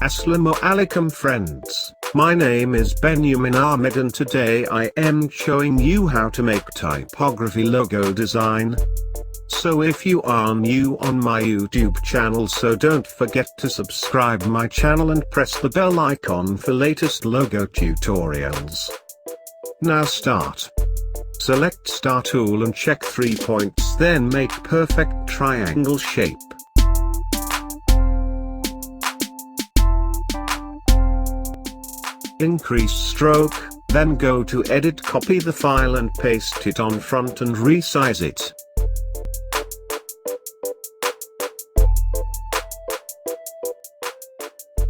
Assalamu alaikum friends, my name is Benjamin Ahmed and today I am showing you how to make typography logo design. So if you are new on my YouTube channel, so don't forget to subscribe my channel and press the bell icon for latest logo tutorials. Now start. Select Star tool and check 3 points, then make perfect triangle shape. Increase stroke, then go to edit, copy the file and paste it on front and resize it.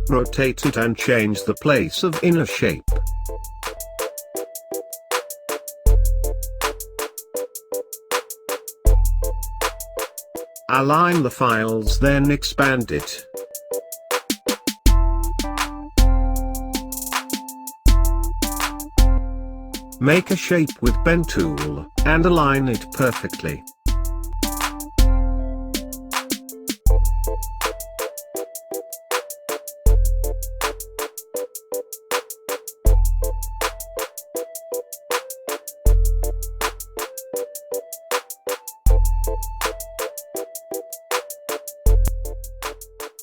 Rotate it and change the place of inner shape. Align the files, then expand it. Make a shape with pen tool, and align it perfectly.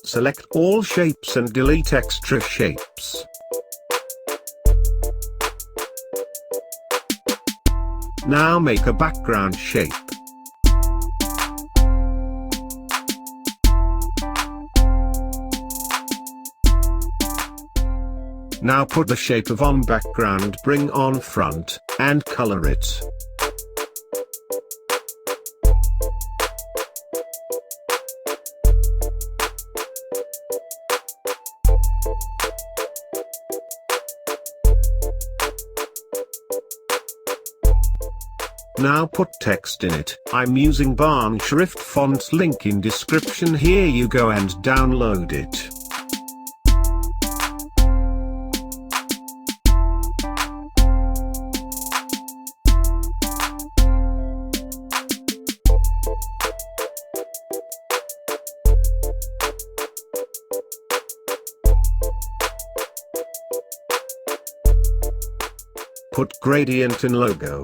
Select all shapes and delete extra shapes. Now make a background shape. Now put the shape of on background, bring on front, and color it. Now put text in it. I'm using Barn Schrift font, link in description, here you go and download it. Put gradient in logo.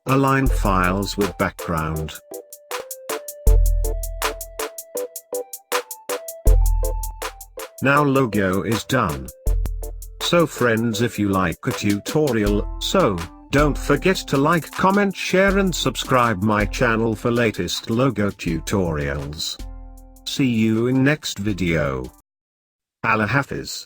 Align files with background. Now logo is done. So friends, if you like a tutorial, so don't forget to like, comment, share and subscribe my channel for latest logo tutorials. See you in next video. Allah Hafiz.